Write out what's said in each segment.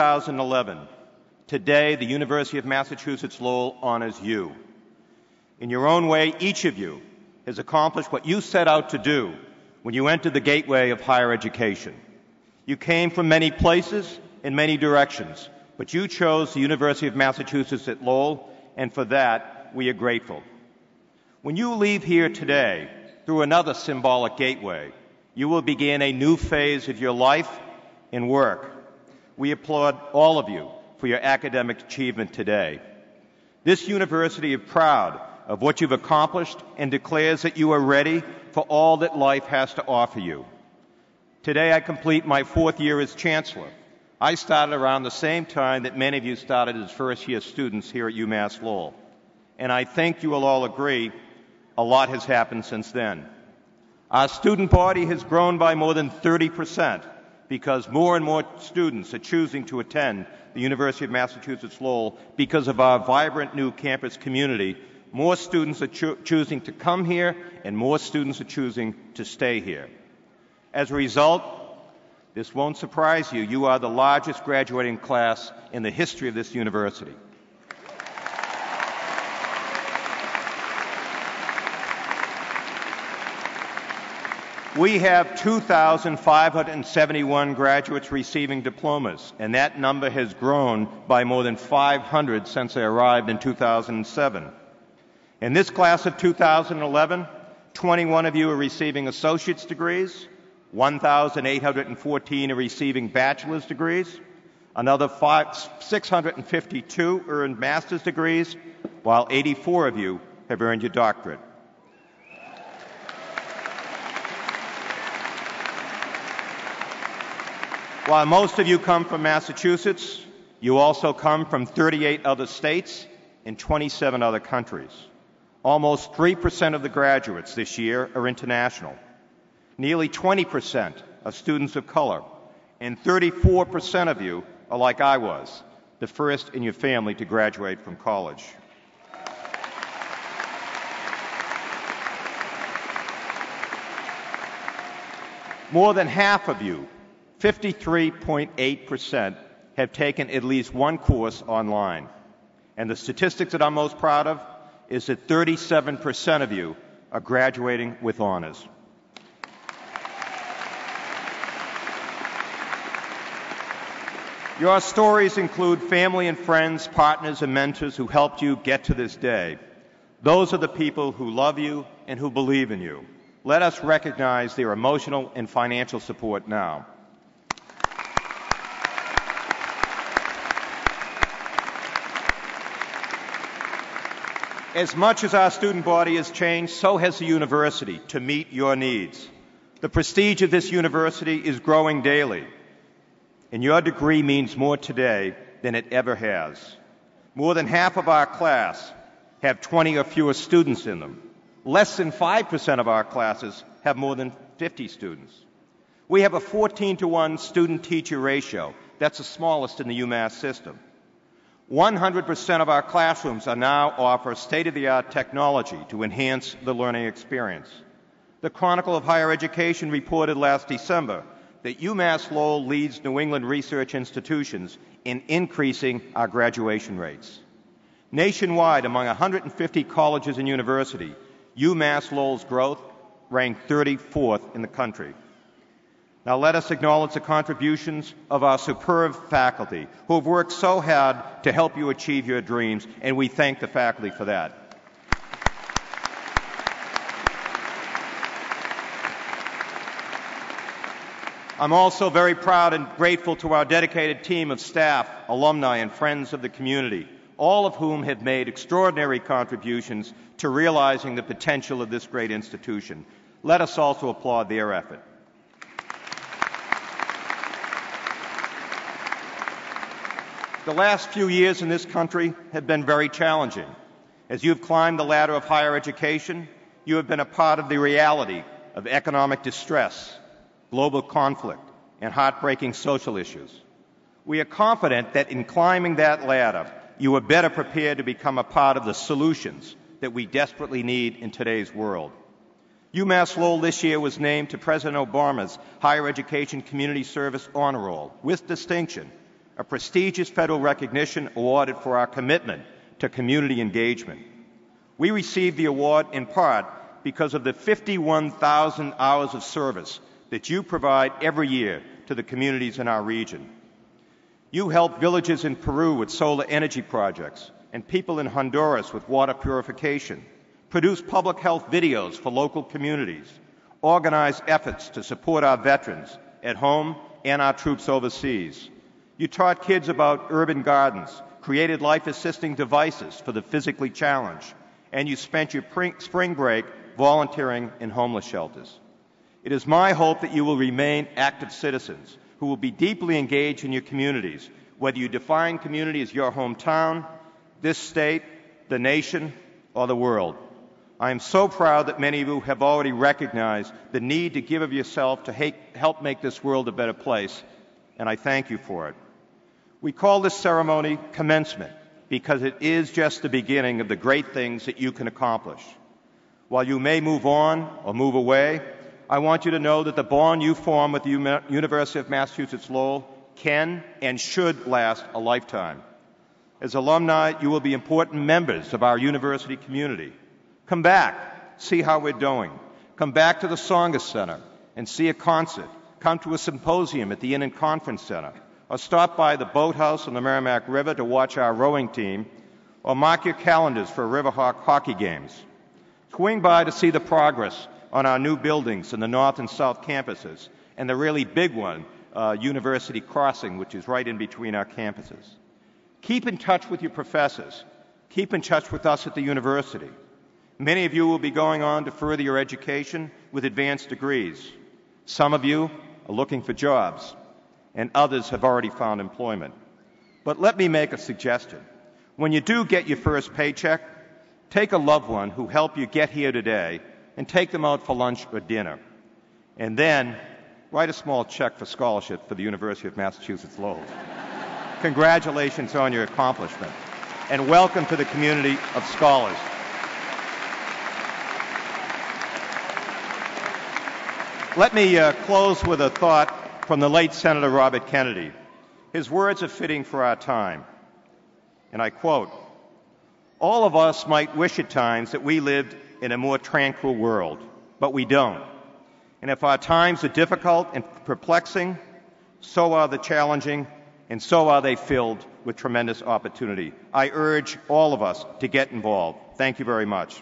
2011. Today, the University of Massachusetts Lowell honors you. In your own way, each of you has accomplished what you set out to do when you entered the gateway of higher education. You came from many places in many directions, but you chose the University of Massachusetts at Lowell, and for that, we are grateful. When you leave here today through another symbolic gateway, you will begin a new phase of your life and work. We applaud all of you for your academic achievement today. This university is proud of what you've accomplished and declares that you are ready for all that life has to offer you. Today I complete my 4th year as Chancellor. I started around the same time that many of you started as first-year students here at UMass Lowell. And I think you will all agree a lot has happened since then. Our student body has grown by more than 30% because more and more students are choosing to attend the University of Massachusetts Lowell because of our vibrant new campus community. More students are choosing to come here, and more students are choosing to stay here. As a result, this won't surprise you, you are the largest graduating class in the history of this university. We have 2,571 graduates receiving diplomas, and that number has grown by more than 500 since I arrived in 2007. In this class of 2011, 21 of you are receiving associate's degrees, 1,814 are receiving bachelor's degrees, another 652 earned master's degrees, while 84 of you have earned your doctorate. While most of you come from Massachusetts, you also come from 38 other states and 27 other countries. Almost 3% of the graduates this year are international. Nearly 20% are students of color, and 34% of you are like I was, the first in your family to graduate from college. More than half of you, 53.8%, have taken at least one course online. And the statistics that I'm most proud of is that 37% of you are graduating with honors. Your stories include family and friends, partners and mentors who helped you get to this day. Those are the people who love you and who believe in you. Let us recognize their emotional and financial support now. As much as our student body has changed, so has the university to meet your needs. The prestige of this university is growing daily, and your degree means more today than it ever has. More than half of our class have 20 or fewer students in them. Less than 5% of our classes have more than 50 students. We have a 14-to-1 student-teacher ratio. That's the smallest in the UMass system. 100% of our classrooms now offer state-of-the-art technology to enhance the learning experience. The Chronicle of Higher Education reported last December that UMass Lowell leads New England research institutions in increasing our graduation rates. Nationwide, among 150 colleges and universities, UMass Lowell's growth ranked 34th in the country. Now let us acknowledge the contributions of our superb faculty who have worked so hard to help you achieve your dreams, and we thank the faculty for that. I'm also very proud and grateful to our dedicated team of staff, alumni, and friends of the community, all of whom have made extraordinary contributions to realizing the potential of this great institution. Let us also applaud their effort. The last few years in this country have been very challenging. As you've climbed the ladder of higher education, you have been a part of the reality of economic distress, global conflict, and heartbreaking social issues. We are confident that in climbing that ladder, you are better prepared to become a part of the solutions that we desperately need in today's world. UMass Lowell this year was named to President Obama's Higher Education Community Service Honor Roll with distinction a prestigious federal recognition awarded for our commitment to community engagement. We received the award in part because of the 51,000 hours of service that you provide every year to the communities in our region. You help villages in Peru with solar energy projects and people in Honduras with water purification, produce public health videos for local communities, organize efforts to support our veterans at home and our troops overseas. You taught kids about urban gardens, created life-assisting devices for the physically challenged, and you spent your spring break volunteering in homeless shelters. It is my hope that you will remain active citizens who will be deeply engaged in your communities, whether you define community as your hometown, this state, the nation, or the world. I am so proud that many of you have already recognized the need to give of yourself to help make this world a better place, and I thank you for it. We call this ceremony commencement because it is just the beginning of the great things that you can accomplish. While you may move on or move away, I want you to know that the bond you form with the University of Massachusetts Lowell can and should last a lifetime. As alumni, you will be important members of our university community. Come back, see how we're doing. Come back to the Tsongas Center and see a concert. Come to a symposium at the Inn and Conference Center, or stop by the boathouse on the Merrimack River to watch our rowing team, or mark your calendars for Riverhawk hockey games. Swing by to see the progress on our new buildings in the North and South campuses, and the really big one, University Crossing, which is right in between our campuses. Keep in touch with your professors. Keep in touch with us at the university. Many of you will be going on to further your education with advanced degrees. Some of you are looking for jobs, and others have already found employment. But let me make a suggestion. When you do get your first paycheck, take a loved one who helped you get here today and take them out for lunch or dinner. And then write a small check for scholarship for the University of Massachusetts Lowell. Congratulations on your accomplishment, and welcome to the community of scholars. Let me close with a thought from the late Senator Robert Kennedy. His words are fitting for our time, and I quote, "All of us might wish at times that we lived in a more tranquil world, but we don't. And if our times are difficult and perplexing, so are the challenging, and so are they filled with tremendous opportunity. I urge all of us to get involved." Thank you very much.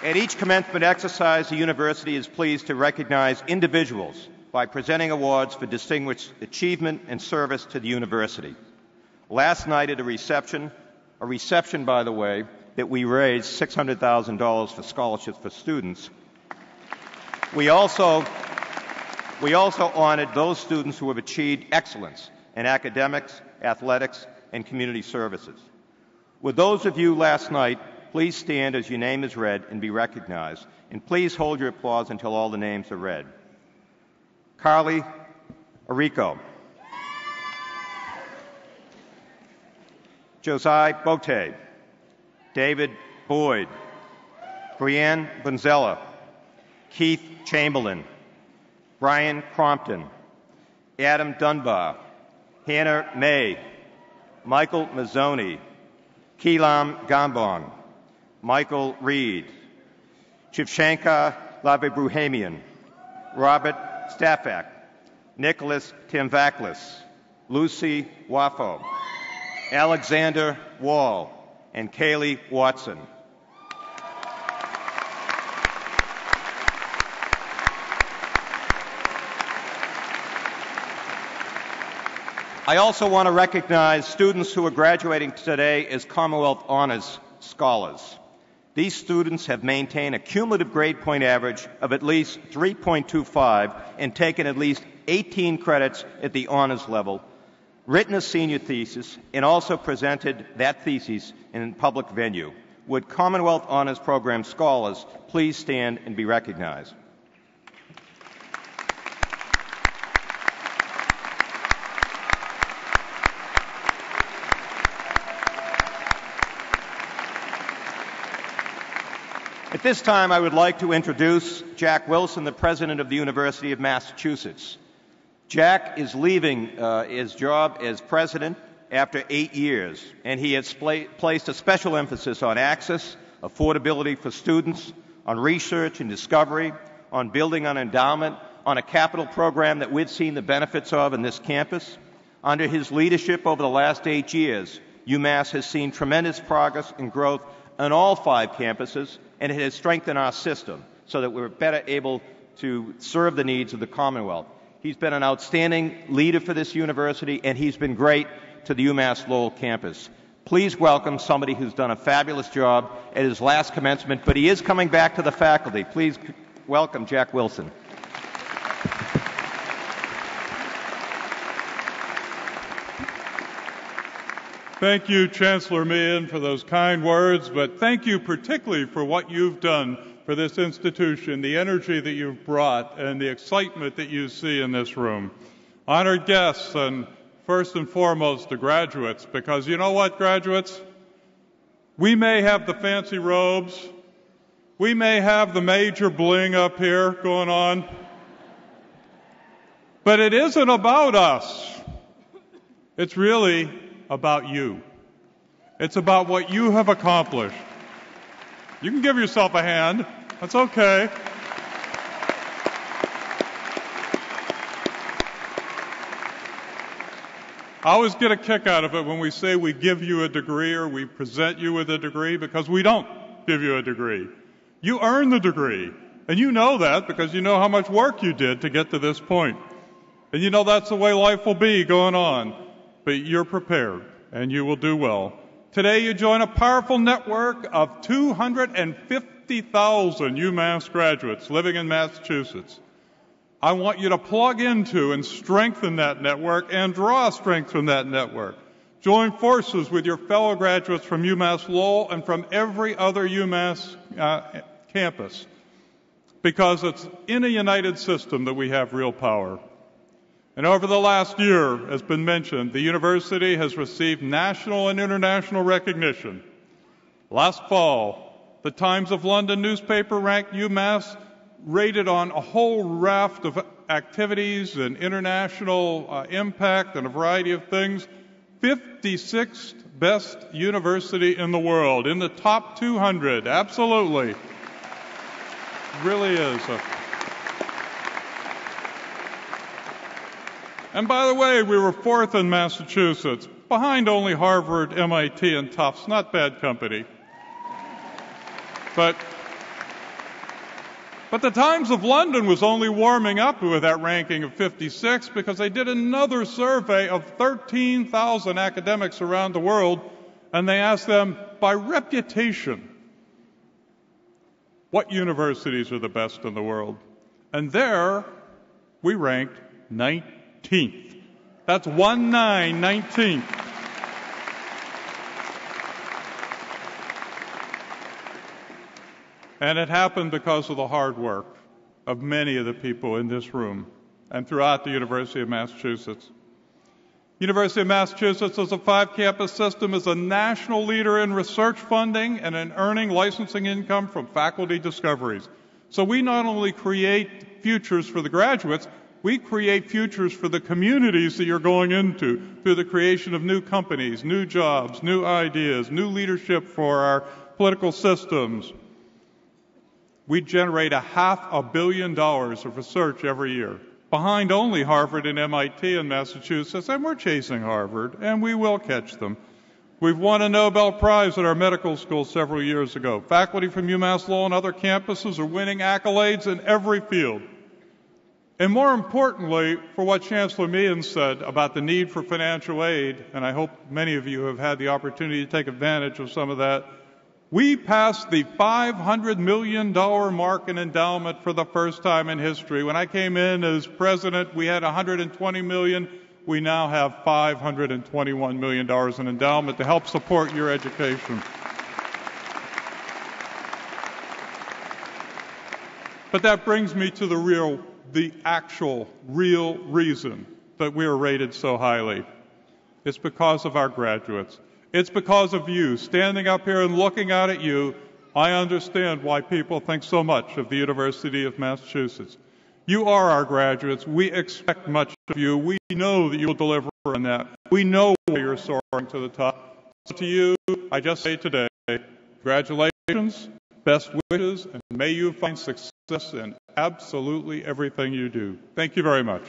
At each commencement exercise, the university is pleased to recognize individuals by presenting awards for distinguished achievement and service to the university. Last night at a reception, by the way, that we raised $600,000 for scholarships for students, we also honored those students who have achieved excellence in academics, athletics, and community services. With those of you last night, please stand as your name is read and be recognized, and please hold your applause until all the names are read. Carly Arico, Josiah Bote, David Boyd, Brianne Bonzella, Keith Chamberlain, Brian Crompton, Adam Dunbar, Hannah May, Michael Mazzoni, Keelam Gambong, Michael Reed, Shivshankar Lavibruhamian, Robert Staffak, Nicholas Timvaklis, Lucy Waffo, Alexander Wall, and Kaylee Watson. I also want to recognize students who are graduating today as Commonwealth Honors Scholars. These students have maintained a cumulative grade point average of at least 3.25 and taken at least 18 credits at the honors level, written a senior thesis, and also presented that thesis in a public venue. Would Commonwealth Honors Program scholars please stand and be recognized? At this time, I would like to introduce Jack Wilson, the president of the University of Massachusetts. Jack is leaving his job as president after 8 years, and he has placed a special emphasis on access, affordability for students, on research and discovery, on building on endowment, on a capital program that we've seen the benefits of in this campus. Under his leadership over the last 8 years, UMass has seen tremendous progress and growth on all 5 campuses, and it has strengthened our system so that we're better able to serve the needs of the Commonwealth. He's been an outstanding leader for this university, and he's been great to the UMass Lowell campus. Please welcome somebody who's done a fabulous job at his last commencement, but he is coming back to the faculty. Please welcome Jack Wilson. Thank you, Chancellor Meehan, for those kind words, but thank you particularly for what you've done for this institution, the energy that you've brought, and the excitement that you see in this room. Honored guests, and first and foremost, the graduates, because you know what, graduates? We may have the fancy robes, we may have the major bling up here going on, but it isn't about us. It's really about you. It's about what you have accomplished. You can give yourself a hand. That's okay. I always get a kick out of it when we say we give you a degree or we present you with a degree, because we don't give you a degree. You earn the degree. And you know that because you know how much work you did to get to this point. And you know that's the way life will be going on. But you're prepared, and you will do well. Today you join a powerful network of 250,000 UMass graduates living in Massachusetts. I want you to plug into and strengthen that network and draw strength from that network. Join forces with your fellow graduates from UMass Lowell and from every other UMass campus, because it's in a united system that we have real power. And over the last year, as been mentioned, the university has received national and international recognition. Last fall, the Times of London newspaper ranked UMass rated on a whole raft of activities and international impact and a variety of things, 56th best university in the world, in the top 200, absolutely. It really is. And by the way, we were 4th in Massachusetts, behind only Harvard, MIT, and Tufts. Not bad company. But the Times of London was only warming up with that ranking of 56 because they did another survey of 13,000 academics around the world, and they asked them by reputation, what universities are the best in the world? And there, we ranked 19th. That's 19th. And it happened because of the hard work of many of the people in this room and throughout the University of Massachusetts. University of Massachusetts, as a 5-campus system, is a national leader in research funding and in earning licensing income from faculty discoveries. So we not only create futures for the graduates, we create futures for the communities that you're going into through the creation of new companies, new jobs, new ideas, new leadership for our political systems. We generate $500 million of research every year, behind only Harvard and MIT in Massachusetts, and we're chasing Harvard, and we will catch them. We've won a Nobel Prize at our medical school several years ago. Faculty from UMass Lowell and other campuses are winning accolades in every field. And more importantly, for what Chancellor Meehan said about the need for financial aid, and I hope many of you have had the opportunity to take advantage of some of that, we passed the $500 million mark in endowment for the first time in history. When I came in as president, we had $120 million. We now have $521 million in endowment to help support your education. But that brings me to the actual real reason that we are rated so highly. It's because of our graduates. It's because of you standing up here and looking out at you, I understand why people think so much of the University of Massachusetts. You are our graduates. We expect much of you. We know that you will deliver on that. We know why you're soaring to the top. So to you, I just say today, congratulations, best wishes, and may you find success in absolutely everything you do. Thank you very much.